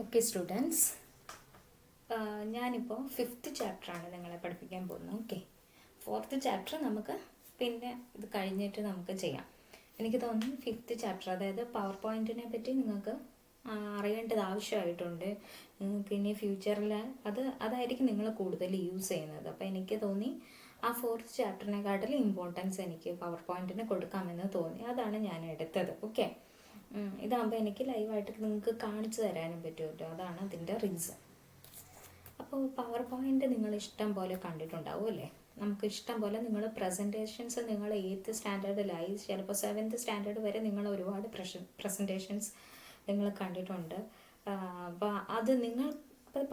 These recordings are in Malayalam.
ഓക്കെ സ്റ്റുഡൻസ്, ഞാനിപ്പോൾ 5th ചാപ്റ്ററാണ് നിങ്ങളെ പഠിപ്പിക്കാൻ പോകുന്നത്. ഓക്കെ, 4th ചാപ്റ്റർ നമുക്ക് പിന്നെ ഇത് കഴിഞ്ഞിട്ട് നമുക്ക് ചെയ്യാം. എനിക്ക് തോന്നുന്നു 5th ചാപ്റ്റർ, അതായത് പവർ പോയിൻറ്റിനെ പറ്റി നിങ്ങൾക്ക് അറിയേണ്ടത് ആവശ്യമായിട്ടുണ്ട്. നിങ്ങൾക്ക് ഇനി ഫ്യൂച്ചറിൽ അതായിരിക്കും നിങ്ങൾ കൂടുതൽ യൂസ് ചെയ്യുന്നത്. അപ്പോൾ എനിക്ക് തോന്നി ആ 4th ചാപ്റ്ററിനെക്കാട്ടിലും ഇമ്പോർട്ടൻസ് എനിക്ക് പവർ പോയിൻറ്റിന് കൊടുക്കാമെന്ന് തോന്നി. അതാണ് ഞാൻ എടുത്തത്. ഓക്കെ, ഇതാകുമ്പോൾ എനിക്ക് ലൈവായിട്ട് നിങ്ങൾക്ക് കാണിച്ചു തരാനും പറ്റുമല്ലോ, അതാണ് അതിൻ്റെ റീസൺ. അപ്പോൾ പവർ പോയിൻ്റ് നിങ്ങൾ ഇഷ്ടം പോലെ കണ്ടിട്ടുണ്ടാവും അല്ലേ? നമുക്ക് ഇഷ്ടം പോലെ നിങ്ങൾ പ്രസൻറ്റേഷൻസ് നിങ്ങൾ 8th സ്റ്റാൻഡേർഡിലായി, ചിലപ്പോൾ 7th സ്റ്റാൻഡേർഡ് വരെ നിങ്ങൾ ഒരുപാട് പ്രസൻറ്റേഷൻസ് നിങ്ങൾ കണ്ടിട്ടുണ്ട്. അപ്പോൾ അത് നിങ്ങൾ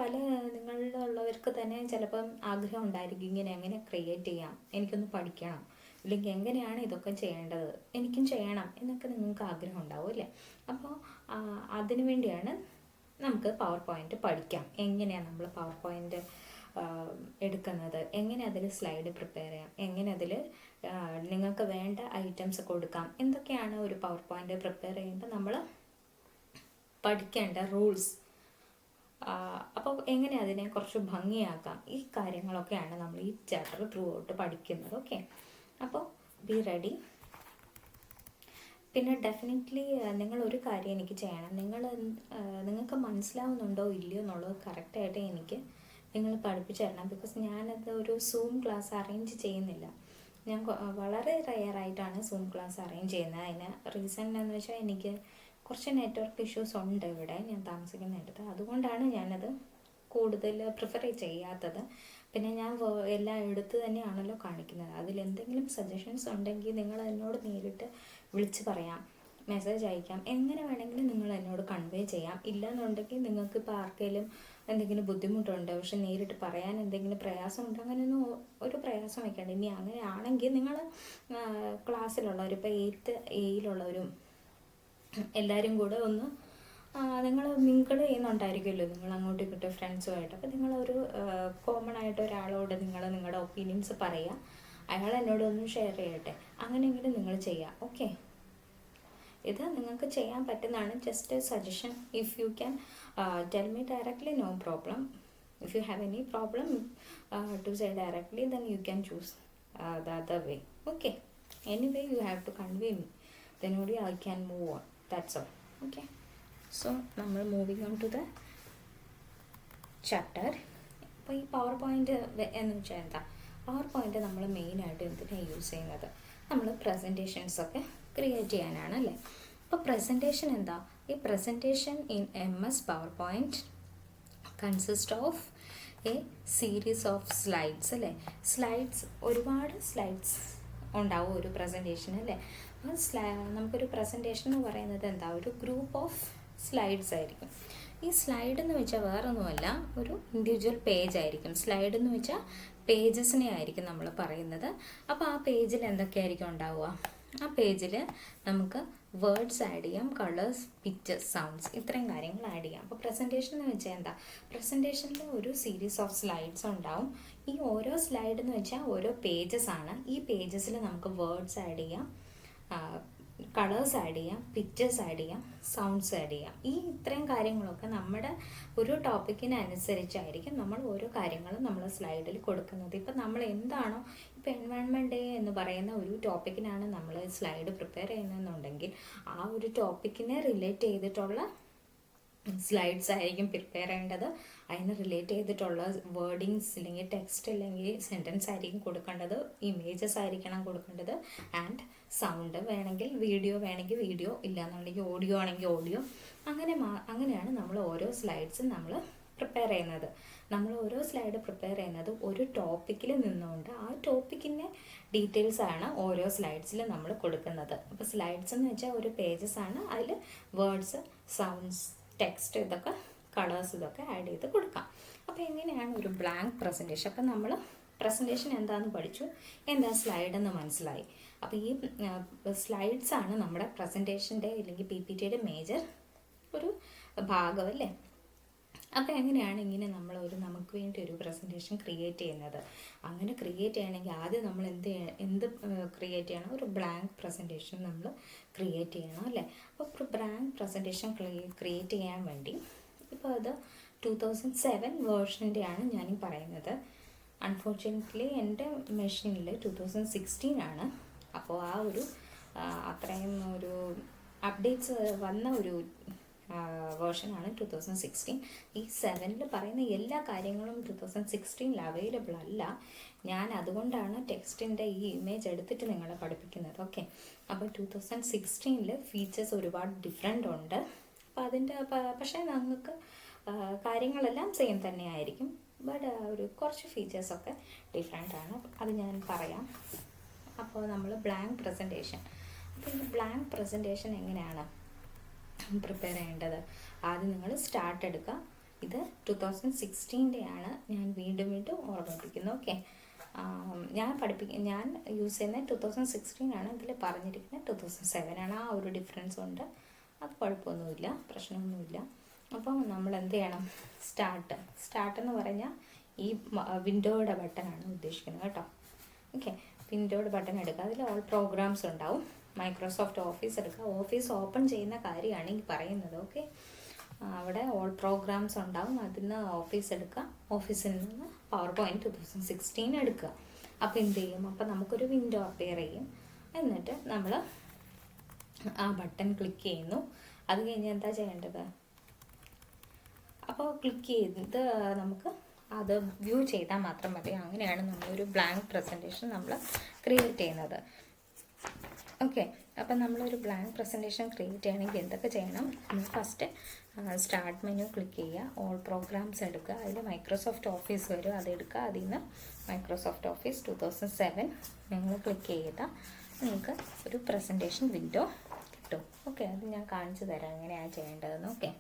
പല നിങ്ങളിലുള്ളവർക്ക് തന്നെ ചിലപ്പം ആഗ്രഹം ഉണ്ടായിരിക്കും, ഇങ്ങനെ എങ്ങനെ ക്രിയേറ്റ് ചെയ്യാം, എനിക്കൊന്ന് പഠിക്കണം, ഇല്ലെങ്കിൽ എങ്ങനെയാണ് ഇതൊക്കെ ചെയ്യേണ്ടത്, എനിക്കും ചെയ്യണം എന്നൊക്കെ നിങ്ങൾക്ക് ആഗ്രഹം ഉണ്ടാവും അല്ലേ? അപ്പോൾ അതിനു വേണ്ടിയാണ് നമുക്ക് പവർ പോയിൻ്റ് പഠിക്കാം. എങ്ങനെയാണ് നമ്മൾ പവർ പോയിൻ്റ് എടുക്കുന്നത്, എങ്ങനെ അതിൽ സ്ലൈഡ് പ്രിപ്പയർ ചെയ്യാം, എങ്ങനെ അതിൽ നിങ്ങൾക്ക് വേണ്ട ഐറ്റംസ് കൊടുക്കാം, എന്തൊക്കെയാണ് ഒരു പവർ പോയിൻ്റ് പ്രിപ്പയർ ചെയ്യുമ്പോൾ നമ്മൾ പഠിക്കേണ്ട റൂൾസ്, അപ്പോൾ എങ്ങനെ അതിനെ കുറച്ച് ഭംഗിയാക്കാം, ഈ കാര്യങ്ങളൊക്കെയാണ് നമ്മൾ ഈ ചാപ്റ്റർ ത്രൂ ഔട്ട് പഠിക്കുന്നത്. ഓക്കെ, അപ്പോൾ ബി റെഡി. പിന്നെ ഡെഫിനറ്റ്ലി നിങ്ങൾ ഒരു കാര്യം എനിക്ക് ചെയ്യണം, നിങ്ങൾക്ക് മനസ്സിലാവുന്നുണ്ടോ ഇല്ലയോ എന്നുള്ളത് കറക്റ്റായിട്ട് എനിക്ക് നിങ്ങൾ പഠിപ്പിച്ചു തരണം. ബിക്കോസ് ഞാനത് ഒരു സൂം ക്ലാസ് അറേഞ്ച് ചെയ്യുന്നില്ല. ഞാൻ വളരെ റെയറായിട്ടാണ് സൂം ക്ലാസ് അറേഞ്ച് ചെയ്യുന്നത്. അതിന് റീസൺ എന്ന് വെച്ചാൽ എനിക്ക് കുറച്ച് നെറ്റ്വർക്ക് ഇഷ്യൂസ് ഉണ്ട് ഇവിടെ ഞാൻ താമസിക്കുന്നിടത്ത്. അതുകൊണ്ടാണ് ഞാനത് കൂടുതൽ പ്രിഫർ ചെയ്യാത്തത്. പിന്നെ ഞാൻ എല്ലാം എടുത്ത് തന്നെയാണല്ലോ കാണിക്കുന്നത്. അതിലെന്തെങ്കിലും സജഷൻസ് ഉണ്ടെങ്കിൽ നിങ്ങൾ എന്നോട് നേരിട്ട് വിളിച്ച് പറയാം, മെസ്സേജ് അയക്കാം, എങ്ങനെ വേണമെങ്കിലും നിങ്ങൾ എന്നോട് കൺവേ ചെയ്യാം. ഇല്ലയെന്നുണ്ടെങ്കിൽ നിങ്ങൾക്ക് ഇപ്പോൾ ആർക്കെങ്കിലും എന്തെങ്കിലും ബുദ്ധിമുട്ടുണ്ട്, പക്ഷെ നേരിട്ട് പറയാൻ എന്തെങ്കിലും പ്രയാസമുണ്ട്, അങ്ങനെയൊന്നും ഒരു പ്രയാസം വയ്ക്കേണ്ട. ഇനി അങ്ങനെ ആണെങ്കിൽ നിങ്ങൾ ക്ലാസ്സിലുള്ളവർ, ഇപ്പോൾ 8th എയിലുള്ളവരും എല്ലാവരും കൂടെ ഒന്ന് നിങ്ങൾ മിങ്കിൾ ചെയ്യുന്നുണ്ടായിരിക്കുമല്ലോ, നിങ്ങൾ അങ്ങോട്ടും ഇങ്ങോട്ടും ഫ്രണ്ട്സുമായിട്ട്. അപ്പോൾ നിങ്ങളൊരു കോമൺ ആയിട്ട് ഒരാളോട് നിങ്ങളുടെ ഒപ്പീനിയൻസ് പറയുക, അയാൾ എന്നോട് ഒന്ന് ഷെയർ ചെയ്യട്ടെ, അങ്ങനെയെങ്കിലും നിങ്ങൾ ചെയ്യുക. ഓക്കെ, ഇത് നിങ്ങൾക്ക് ചെയ്യാൻ പറ്റുന്നതാണ്. Just suggestion. If you can tell me directly, no problem. If you have any problem to say directly, then you can choose the other way. Okay, anyway you have to convey me, then only I can move on. That's all. Okay, so നമ്മൾ moving on to the chapter. അപ്പോൾ ഈ പവർ പോയിൻ്റ് എന്ന് വെച്ചാൽ എന്താ? പവർ പോയിൻ്റ് നമ്മൾ മെയിനായിട്ട് എന്തിനാണ് യൂസ് ചെയ്യുന്നത്? നമ്മൾ പ്രസൻറ്റേഷൻസൊക്കെ ക്രിയേറ്റ് ചെയ്യാനാണ് അല്ലേ? അപ്പോൾ പ്രസൻറ്റേഷൻ എന്താ? ഈ presentation in MS PowerPoint consist of A series of slides അല്ലേ? സ്ലൈഡ്സ്, ഒരുപാട് സ്ലൈഡ്സ് ഉണ്ടാവും ഒരു പ്രസൻറ്റേഷൻ അല്ലേ? അപ്പോൾ നമുക്കൊരു പ്രസൻറ്റേഷൻ എന്ന് പറയുന്നത് എന്താ? ഒരു ഗ്രൂപ്പ് ഓഫ് സ്ലൈഡ്സ് ആയിരിക്കും. ഈ സ്ലൈഡ് എന്ന് വെച്ചാൽ വേറൊന്നുമല്ല, ഒരു ഇൻഡിവിജ്വൽ പേജ് ആയിരിക്കും. സ്ലൈഡ് എന്ന് വെച്ചാൽ പേജസിനെ ആയിരിക്കും നമ്മൾ പറയുന്നത്. അപ്പോൾ ആ പേജിൽ എന്തൊക്കെയായിരിക്കും ഉണ്ടാവുക? ആ പേജിൽ നമുക്ക് വേർഡ്സ് ആഡ് ചെയ്യാം, കളേഴ്സ്, പിക്ചേഴ്സ്, സൗണ്ട്സ്, ഇത്രയും കാര്യങ്ങൾ ആഡ് ചെയ്യാം. അപ്പോൾ പ്രസൻറ്റേഷൻ എന്ന് വെച്ചാൽ എന്താ? പ്രസൻറ്റേഷനിൽ ഒരു സീരീസ് ഓഫ് സ്ലൈഡ്സ് ഉണ്ടാവും. ഈ ഓരോ സ്ലൈഡ് എന്ന് വെച്ചാൽ ഓരോ പേജസ് ആണ്. ഈ പേജസിൽ നമുക്ക് വേർഡ്സ് ആഡ് ചെയ്യാം, കളേഴ്സ് ആഡ് ചെയ്യാം, പിക്ചേഴ്സ് ആഡ് ചെയ്യാം, സൗണ്ട്സ് ആഡ് ചെയ്യാം. ഈ ഇത്രയും കാര്യങ്ങളൊക്കെ നമ്മുടെ ഒരു ടോപ്പിക്കിനനുസരിച്ചായിരിക്കും നമ്മൾ ഓരോ കാര്യങ്ങളും നമ്മൾ സ്ലൈഡിൽ കൊടുക്കുന്നത്. ഇപ്പം നമ്മൾ എന്താണോ, ഇപ്പോൾ എൻവയോൺമെൻറ്റ് ഡേ എന്ന് പറയുന്ന ഒരു ടോപ്പിക്കിനാണ് നമ്മൾ സ്ലൈഡ് പ്രിപ്പയർ ചെയ്യുന്നതെന്നുണ്ടെങ്കിൽ ആ ഒരു ടോപ്പിക്കിനെ റിലേറ്റ് ചെയ്തിട്ടുള്ള സ്ലൈഡ്സ് ആയിരിക്കും പ്രിപ്പയർ ചെയ്യേണ്ടത്. അതിന് റിലേറ്റ് ചെയ്തിട്ടുള്ള വേർഡിങ്സ് അല്ലെങ്കിൽ ടെക്സ്റ്റ് അല്ലെങ്കിൽ സെൻറ്റൻസ് ആയിരിക്കും കൊടുക്കേണ്ടത്, ഇമേജസ് ആയിരിക്കണം കൊടുക്കേണ്ടത്, ആൻഡ് സൗണ്ട് വേണമെങ്കിൽ വീഡിയോ, ഇല്ലാന്നുണ്ടെങ്കിൽ ഓഡിയോ ആണെങ്കിൽ ഓഡിയോ. അങ്ങനെയാണ് നമ്മൾ ഓരോ സ്ലൈഡ്സും നമ്മൾ പ്രിപ്പയർ ചെയ്യുന്നത്. നമ്മൾ ഓരോ സ്ലൈഡ് പ്രിപ്പയർ ചെയ്യുന്നത് ഒരു ടോപ്പിക്കിൽ നിന്നുകൊണ്ട് ആ ടോപ്പിക്കിൻ്റെ ഡീറ്റെയിൽസ് ആണ് ഓരോ സ്ലൈഡ്സിൽ നമ്മൾ കൊടുക്കുന്നത്. അപ്പോൾ സ്ലൈഡ്സ് എന്ന് വെച്ചാൽ ഒരു പേജസ് ആണ്, അതിൽ വേർഡ്സ്, സൗണ്ട്സ്, ടെക്സ്റ്റ്, ഇതൊക്കെ കളേഴ്സ്, ഇതൊക്കെ ആഡ് ചെയ്ത് കൊടുക്കാം. അപ്പോൾ എങ്ങനെയാണ് ഒരു ബ്ലാങ്ക് പ്രസൻറ്റേഷൻ? അപ്പം നമ്മൾ പ്രസൻറ്റേഷൻ എന്താണെന്ന് പഠിച്ചു, എന്താ സ്ലൈഡ് എന്ന് മനസ്സിലായി. അപ്പോൾ ഈ സ്ലൈഡ്സ് ആണ് നമ്മുടെ പ്രസൻറ്റേഷൻ്റെ അല്ലെങ്കിൽ PPTയുടെ മേജർ ഒരു ഭാഗം അല്ലേ? അപ്പോൾ എങ്ങനെയാണ് ഇങ്ങനെ നമുക്ക് വേണ്ടി ഒരു പ്രസൻറ്റേഷൻ ക്രിയേറ്റ് ചെയ്യുന്നത്? അങ്ങനെ ക്രിയേറ്റ് ചെയ്യണമെങ്കിൽ ആദ്യം നമ്മൾ എന്ത് ക്രിയേറ്റ് ചെയ്യണം? ഒരു ബ്ലാങ്ക് പ്രസൻറ്റേഷൻ നമ്മൾ ക്രിയേറ്റ് ചെയ്യണം അല്ലേ? അപ്പോൾ ഒരു ബ്ലാങ്ക് പ്രസൻറ്റേഷൻ ക്രിയേറ്റ് ചെയ്യാൻ വേണ്ടി ഇപ്പോൾ അത് 2007 വേർഷൻ്റെയാണ് ഞാനീ പറയുന്നത്. അൺഫോർച്യുനേറ്റ്ലി എൻ്റെ മെഷീനിൽ 2016 ആണ്. അപ്പോൾ ആ ഒരു അത്രയും ഒരു അപ്ഡേറ്റ്സ് വന്ന ഒരു വേർഷനാണ് 2016. ഈ 7-ൽ പറയുന്ന എല്ലാ കാര്യങ്ങളും 2016 അവൈലബിൾ അല്ല. ഞാൻ അതുകൊണ്ടാണ് ടെക്സ്റ്റിൻ്റെ ഈ ഇമേജ് എടുത്തിട്ട് നിങ്ങളെ പഠിപ്പിക്കുന്നത്. ഓക്കെ, അപ്പോൾ 2016 ഫീച്ചേഴ്സ് ഒരുപാട് ഡിഫറെൻ്റ് ഉണ്ട്. അപ്പോൾ അതിൻ്റെ പക്ഷേ നിങ്ങൾക്ക് കാര്യങ്ങളെല്ലാം സെയിം തന്നെ ആയിരിക്കും. ബട്ട് ഒരു കുറച്ച് ഫീച്ചേഴ്സൊക്കെ ഡിഫറെൻ്റ് ആണ്. അത് ഞാൻ പറയാം. അപ്പോൾ നമ്മൾ ബ്ലാങ്ക് പ്രസൻറ്റേഷൻ. അപ്പോൾ ഈ ബ്ലാങ്ക് പ്രസൻറ്റേഷൻ എങ്ങനെയാണ് പ്രിപ്പയർ ചെയ്യേണ്ടത്? ആദ്യം നിങ്ങൾ സ്റ്റാർട്ട് എടുക്കുക. ഇത് 2016-ൻ്റെയാണ്, ഞാൻ വീണ്ടും ഓർമ്മിപ്പിക്കുന്നു. ഓക്കെ, ഞാൻ യൂസ് ചെയ്യുന്നത് 2016 ആണ്. ഇതിൽ പറഞ്ഞിരിക്കുന്നത് 2007 ആണ്. ആ ഒരു ഡിഫറൻസ് ഉണ്ട്. അത് കുഴപ്പമൊന്നുമില്ല, പ്രശ്നമൊന്നുമില്ല. അപ്പോൾ നമ്മൾ എന്ത് ചെയ്യണം? സ്റ്റാർട്ട് എന്ന് പറഞ്ഞാൽ ഈ വിൻഡോയുടെ ബട്ടനാണ് ഉദ്ദേശിക്കുന്നത് കേട്ടോ. ഓക്കെ, വിൻഡോയുടെ ബട്ടൺ എടുക്കുക. അതിൽ ഓൾ പ്രോഗ്രാംസ് ഉണ്ടാവും. മൈക്രോസോഫ്റ്റ് ഓഫീസ് എടുക്കുക. ഓഫീസ് ഓപ്പൺ ചെയ്യുന്ന കാര്യമാണ് ഈ പറയുന്നത്. ഓക്കെ, അവിടെ ഓൾ പ്രോഗ്രാംസ് ഉണ്ടാവും. അതിന് ഓഫീസ് എടുക്കുക. ഓഫീസിൽ നിന്ന് പവർ പോയിൻറ്റ് 2016 എടുക്കുക. അപ്പോൾ എന്ത് ചെയ്യും? അപ്പോൾ നമുക്കൊരു വിൻഡോ അപ്പിയർ ചെയ്യും. എന്നിട്ട് നമ്മൾ ആ ബട്ടൺ ക്ലിക്ക് ചെയ്യുന്നു. അത് കഴിഞ്ഞ് എന്താ ചെയ്യേണ്ടത്? അപ്പോൾ ക്ലിക്ക് ചെയ്ത് നമുക്ക് അത് വ്യൂ ചെയ്താൽ മാത്രം മതി. അങ്ങനെയാണ് നമ്മളൊരു ബ്ലാങ്ക് പ്രസൻറ്റേഷൻ നമ്മൾ ക്രിയേറ്റ് ചെയ്യുന്നത്. ഓക്കെ, അപ്പം നമ്മളൊരു ബ്ലാങ്ക് പ്രസൻറ്റേഷൻ ക്രിയേറ്റ് ചെയ്യണമെങ്കിൽ എന്തൊക്കെ ചെയ്യണം? നമ്മൾ ഫസ്റ്റ് സ്റ്റാർട്ട് മെനു ക്ലിക്ക് ചെയ്യുക. ഓൾ പ്രോഗ്രാംസ് എടുക്കുക. അതിൽ മൈക്രോസോഫ്റ്റ് ഓഫീസ് വരും, അതെടുക്കുക. അതിൽ നിന്ന് മൈക്രോസോഫ്റ്റ് ഓഫീസ് 2007 നിങ്ങൾ ക്ലിക്ക് ചെയ്താൽ നിങ്ങൾക്ക് ഒരു പ്രസൻറ്റേഷൻ വിൻഡോ കിട്ടും. ഓക്കെ, അത് ഞാൻ കാണിച്ചു തരാം എങ്ങനെയാണ് ചെയ്യേണ്ടതെന്ന്. ഓക്കെ,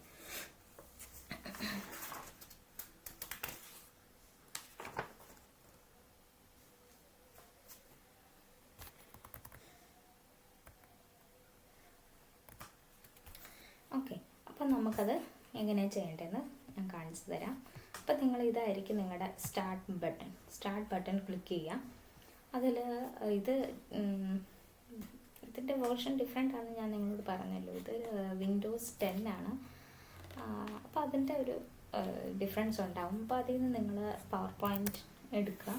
അപ്പം നമുക്കത് എങ്ങനെയാണ് ചെയ്യേണ്ടതെന്ന് ഞാൻ കാണിച്ചു തരാം. അപ്പം നിങ്ങൾ ഇതായിരിക്കും നിങ്ങളുടെ സ്റ്റാർട്ട് ബട്ടൺ ക്ലിക്ക് ചെയ്യുക. അതിൽ ഇതിൻ്റെ വേർഷൻ ഡിഫറെൻ്റ് ആണെന്ന് ഞാൻ നിങ്ങളോട് പറഞ്ഞല്ലോ. ഇത് വിൻഡോസ് 10 ആണ്. അപ്പോൾ അതിൻ്റെ ഒരു ഡിഫറൻസ് ഉണ്ടാവും. അപ്പോൾ അതിൽ നിന്ന് നിങ്ങൾ പവർ പോയിൻറ്റ് എടുക്കുക.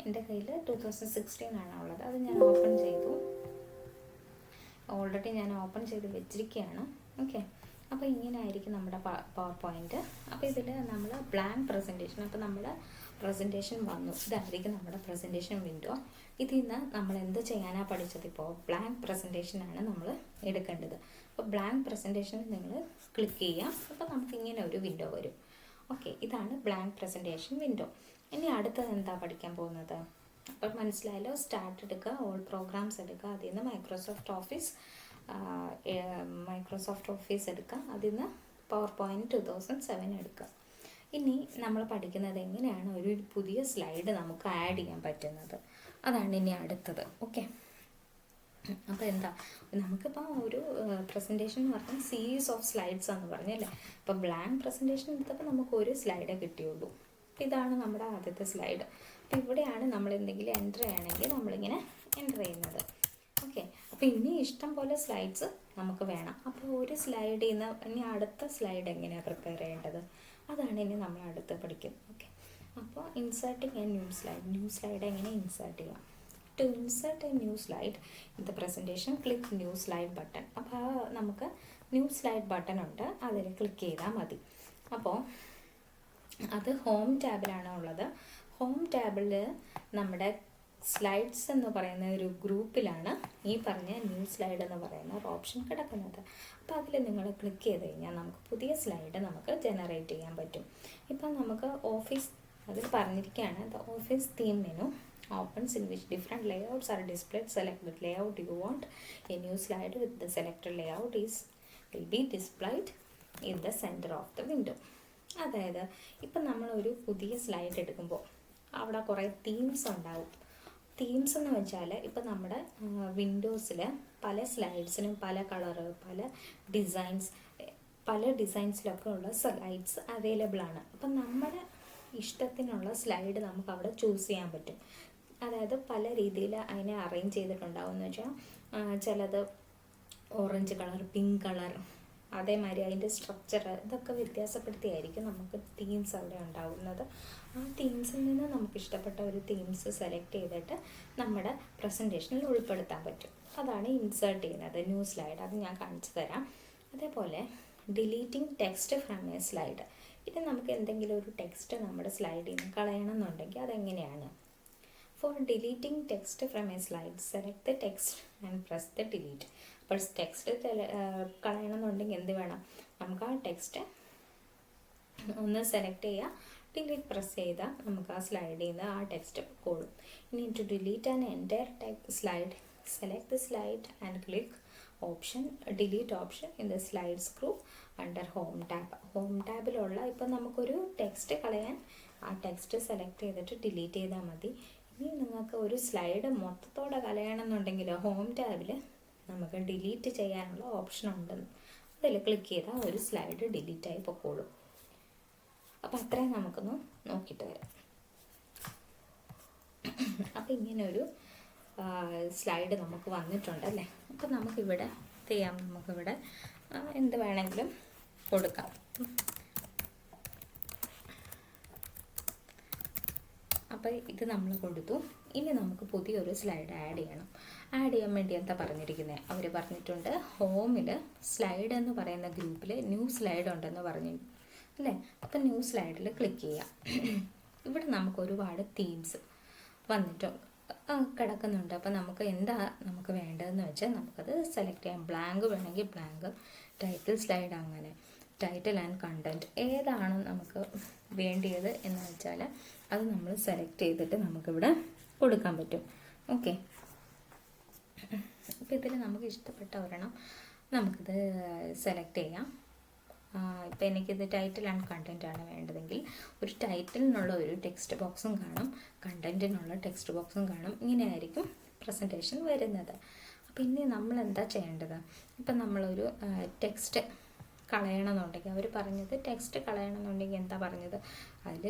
എൻ്റെ കയ്യിൽ 2016 ആണ് ഉള്ളത്. അത് ഞാൻ ഓപ്പൺ ചെയ്തു. ഓൾറെഡി ഞാൻ ഓപ്പൺ ചെയ്ത് വെച്ചിരിക്കുകയാണ്. ഓക്കെ, അപ്പോൾ ഇങ്ങനെ ആയിരിക്കും നമ്മുടെ പവർ പോയിൻറ്റ്. അപ്പോൾ ഇതിൽ നമ്മൾ ബ്ലാങ്ക് പ്രസൻറ്റേഷൻ, അപ്പോൾ നമ്മുടെ പ്രസൻറ്റേഷൻ വന്നു. ഇതായിരിക്കും നമ്മുടെ പ്രസൻറ്റേഷൻ വിൻഡോ. ഇതിൽ നിന്ന് നമ്മൾ എന്ത് ചെയ്യാനാണ് പഠിച്ചത്? ഇപ്പോൾ ബ്ലാങ്ക് പ്രസൻറ്റേഷനാണ് നമ്മൾ എടുക്കേണ്ടത്. അപ്പോൾ ബ്ലാങ്ക് പ്രസൻറ്റേഷനിൽ നിങ്ങൾ ക്ലിക്ക് ചെയ്യുക. അപ്പോൾ നമുക്ക് ഇങ്ങനെ ഒരു വിൻഡോ വരും. ഓക്കെ, ഇതാണ് ബ്ലാങ്ക് പ്രസൻറ്റേഷൻ വിൻഡോ. ഇനി അടുത്തത് എന്താ പഠിക്കാൻ പോകുന്നത്? അപ്പോൾ മനസ്സിലായല്ലോ. സ്റ്റാർട്ട് എടുക്കുക, ഓൾ പ്രോഗ്രാംസ് എടുക്കുക. അതിൽ നിന്ന് മൈക്രോസോഫ്റ്റ് ഓഫീസ് എടുക്കുക. അതിൽ നിന്ന് പവർ പോയിൻറ്റ് 2007 എടുക്കുക. ഇനി നമ്മൾ പഠിക്കുന്നത് എങ്ങനെയാണ് ഒരു പുതിയ സ്ലൈഡ് നമുക്ക് ആഡ് ചെയ്യാൻ പറ്റുന്നത്. അതാണ് ഇനി അടുത്തത്. ഓക്കെ, അപ്പോൾ എന്താ നമുക്കിപ്പോൾ ഒരു പ്രസൻറ്റേഷൻ എന്ന് പറഞ്ഞാൽ സീരീസ് ഓഫ് സ്ലൈഡ്സ് എന്ന് പറഞ്ഞല്ലേ. ഇപ്പോൾ ബ്ലാങ്ക് പ്രസൻറ്റേഷൻ എടുത്തപ്പോൾ നമുക്ക് ഒരു സ്ലൈഡേ കിട്ടിയുള്ളൂ. ഇതാണ് നമ്മുടെ ആദ്യത്തെ സ്ലൈഡ്. അപ്പോൾ ഇവിടെയാണ് നമ്മൾ എന്തെങ്കിലും എൻ്റർ ചെയ്യണമെങ്കിൽ നമ്മളിങ്ങനെ എൻ്റർ ചെയ്യുന്നത്. ഓക്കെ, അപ്പോൾ ഇനി ഇഷ്ടം പോലെ സ്ലൈഡ്സ് നമുക്ക് വേണം. അപ്പോൾ ഒരു സ്ലൈഡിൽ നിന്ന് ഇനി അടുത്ത സ്ലൈഡ് എങ്ങനെയാണ് പ്രിപ്പയർ ചെയ്യേണ്ടത്? അതാണ് ഇനി നമ്മൾ അടുത്ത് പഠിക്കുന്നത്. ഓക്കെ, അപ്പോൾ ഇൻസേർട്ടിങ് എ ന്യൂ സ്ലൈഡ് എങ്ങനെ ഇൻസേർട്ട് ചെയ്യാം? To insert a new slide in the presentation click new slide button. അപ്പോൾ നമുക്ക് ന്യൂ സ്ലൈഡ് ബട്ടൺ ഉണ്ട്, അതിൽ ക്ലിക്ക് ചെയ്താൽ മതി. അപ്പോൾ അത് ഹോം ടാബിലാണ് ഉള്ളത്. ഹോം ടാബിൽ നമ്മുടെ സ്ലൈഡ്സ് എന്ന് പറയുന്ന ഒരു ഗ്രൂപ്പിലാണ് ഈ പറഞ്ഞ ന്യൂ സ്ലൈഡ് എന്ന് പറയുന്ന ഒരു ഓപ്ഷൻ കിടക്കുന്നത്. അപ്പോൾ അതിൽ നിങ്ങൾ ക്ലിക്ക് ചെയ്ത് കഴിഞ്ഞാൽ നമുക്ക് പുതിയ സ്ലൈഡ് നമുക്ക് ജനറേറ്റ് ചെയ്യാൻ പറ്റും. ഇപ്പം നമുക്ക് ഓഫീസ് അതിൽ പറഞ്ഞിരിക്കുകയാണ്, the office theme menu opens in which different layouts are displayed. Select the layout you want. A new slide with the selected layout will be displayed in the center of the window. അതായത് ഇപ്പം നമ്മളൊരു പുതിയ സ്ലൈഡ് എടുക്കുമ്പോൾ അവിടെ കുറേ തീംസ് ഉണ്ടാവും. തീംസ് എന്ന് വെച്ചാൽ ഇപ്പം നമ്മുടെ വിൻഡോസിൽ പല സ്ലൈഡ്സിനും പല കളറ്, പല ഡിസൈൻസിലൊക്കെ ഉള്ള സ്ലൈഡ്സ് അവൈലബിൾ ആണ്. അപ്പം നമ്മുടെ ഇഷ്ടത്തിനുള്ള സ്ലൈഡ് നമുക്ക് അവിടെ ചൂസ് ചെയ്യാൻ പറ്റും. അതായത് പല രീതിയിൽ അതിനെ അറേഞ്ച് ചെയ്തിട്ടുണ്ടാവും. എന്ന് വെച്ചാൽ ചിലത് ഓറഞ്ച് കളർ, പിങ്ക് കളർ, അതേമാതിരി അതിൻ്റെ സ്ട്രക്ചർ ഇതൊക്കെ വ്യത്യാസപ്പെടുത്തിയായിരിക്കും നമുക്ക് തീംസ് അവിടെ ഉണ്ടാകുന്നത്. ആ തീംസിൽ നിന്ന് നമുക്ക് ഇഷ്ടപ്പെട്ട ഒരു തീംസ് സെലക്ട് ചെയ്തിട്ട് നമ്മുടെ പ്രസൻറ്റേഷനിൽ ഉൾപ്പെടുത്താൻ പറ്റും. അതാണ് ഇൻസേർട്ട് ചെയ്യുന്നത് ന്യൂ സ്ലൈഡ്. അത് ഞാൻ കാണിച്ചു തരാം. അതേപോലെ deleting text from a slide. ഇത് നമുക്ക് എന്തെങ്കിലും ഒരു ടെക്സ്റ്റ് നമ്മുടെ സ്ലൈഡിൽ നിന്ന് കളയണമെന്നുണ്ടെങ്കിൽ അതെങ്ങനെയാണ്? For deleting text from a slide select the text and press the delete. അപ്പോൾ ടെക്സ്റ്റ് കളയണമെന്നുണ്ടെങ്കിൽ എന്ത് വേണം? നമുക്ക് ആ ടെക്സ്റ്റ് ഒന്ന് സെലക്ട് ചെയ്യുക, ഡിലീറ്റ് പ്രസ് ചെയ്താൽ നമുക്ക് ആ സ്ലൈഡിൽ നിന്ന് ആ ടെക്സ്റ്റ് പോകും. ഇനി to delete an entire slide select the slide and click option delete option in the slides group under home tab. Home ടാബിലുള്ള ഇപ്പം നമുക്കൊരു ടെക്സ്റ്റ് കളയാൻ ആ ടെക്സ്റ്റ് സെലക്ട് ചെയ്തിട്ട് ഡിലീറ്റ് ചെയ്താൽ മതി. ഇനി നിങ്ങൾക്ക് ഒരു സ്ലൈഡ് മൊത്തത്തോടെ കളയണമെന്നുണ്ടെങ്കിൽ ഹോം ടാബിൽ നമുക്ക് ഡിലീറ്റ് ചെയ്യാനുള്ള ഓപ്ഷൻ ഉണ്ടെന്ന് അതിൽ ക്ലിക്ക് ചെയ്താൽ ഒരു സ്ലൈഡ് ഡിലീറ്റായി പൊക്കോളും. അപ്പോൾ അത്രയും നമുക്കൊന്ന് നോക്കിയിട്ട് വരാം. അപ്പോൾ ഇങ്ങനൊരു സ്ലൈഡ് നമുക്ക് വന്നിട്ടുണ്ടല്ലേ. അപ്പോൾ നമുക്കിവിടെ ചെയ്യാം, നമുക്കിവിടെ എന്ത് വേണമെങ്കിലും കൊടുക്കാം. അപ്പോൾ ഇത് നമ്മൾ കൊടുത്തു. ഇനി നമുക്ക് പുതിയൊരു സ്ലൈഡ് ആഡ് ചെയ്യണം. ആഡ് ചെയ്യാൻ വേണ്ടി എന്താ പറഞ്ഞിരിക്കുന്നത്? അവർ പറഞ്ഞിട്ടുണ്ട് ഹോമിൽ സ്ലൈഡ് എന്ന് പറയുന്ന ഗ്രൂപ്പിൽ ന്യൂ സ്ലൈഡ് ഉണ്ടെന്ന് പറഞ്ഞു അല്ലേ. അപ്പോൾ ന്യൂ സ്ലൈഡിൽ ക്ലിക്ക് ചെയ്യാം. ഇവിടെ നമുക്ക് ഒരുപാട് തീംസ് വന്നിട്ടുണ്ട് കിടക്കുന്നുണ്ട്. അപ്പോൾ നമുക്ക് എന്താ നമുക്ക് വേണ്ടതെന്ന് വെച്ചാൽ നമുക്കത് സെലക്ട് ചെയ്യാം. ബ്ലാങ്ക് വേണമെങ്കിൽ ബ്ലാങ്ക്, ടൈറ്റിൽ സ്ലൈഡ്, അങ്ങനെ ടൈറ്റിൽ ആൻഡ് കണ്ടൻറ്റ് ഏതാണ് നമുക്ക് വേണ്ടിയത് എന്ന് വെച്ചാൽ അത് നമ്മൾ സെലക്ട് ചെയ്തിട്ട് നമുക്കിവിടെ കൊടുക്കാൻ പറ്റും. ഓക്കെ, അപ്പോൾ ഇതിൽ നമുക്ക് ഇഷ്ടപ്പെട്ട ഒരെണ്ണം നമുക്കിത് സെലക്ട് ചെയ്യാം. ഇപ്പോൾ എനിക്കിത് ടൈറ്റിൽ ആൻഡ് കണ്ടൻറ്റ് ആണ് വേണ്ടതെങ്കിൽ ഒരു ടൈറ്റിലിനുള്ള ഒരു ടെക്സ്റ്റ് ബോക്സും കാണും, കണ്ടൻറ്റിനുള്ള ടെക്സ്റ്റ് ബോക്സും കാണും. ഇങ്ങനെയായിരിക്കും പ്രസൻറ്റേഷൻ വരുന്നത്. അപ്പോൾ ഇനി നമ്മൾ എന്താ ചെയ്യേണ്ടത്? ഇപ്പം നമ്മളൊരു ടെക്സ്റ്റ് കളയണമെന്നുണ്ടെങ്കിൽ അവർ പറഞ്ഞത് ടെക്സ്റ്റ് കളയണമെന്നുണ്ടെങ്കിൽ എന്താ പറഞ്ഞത്? അതിൽ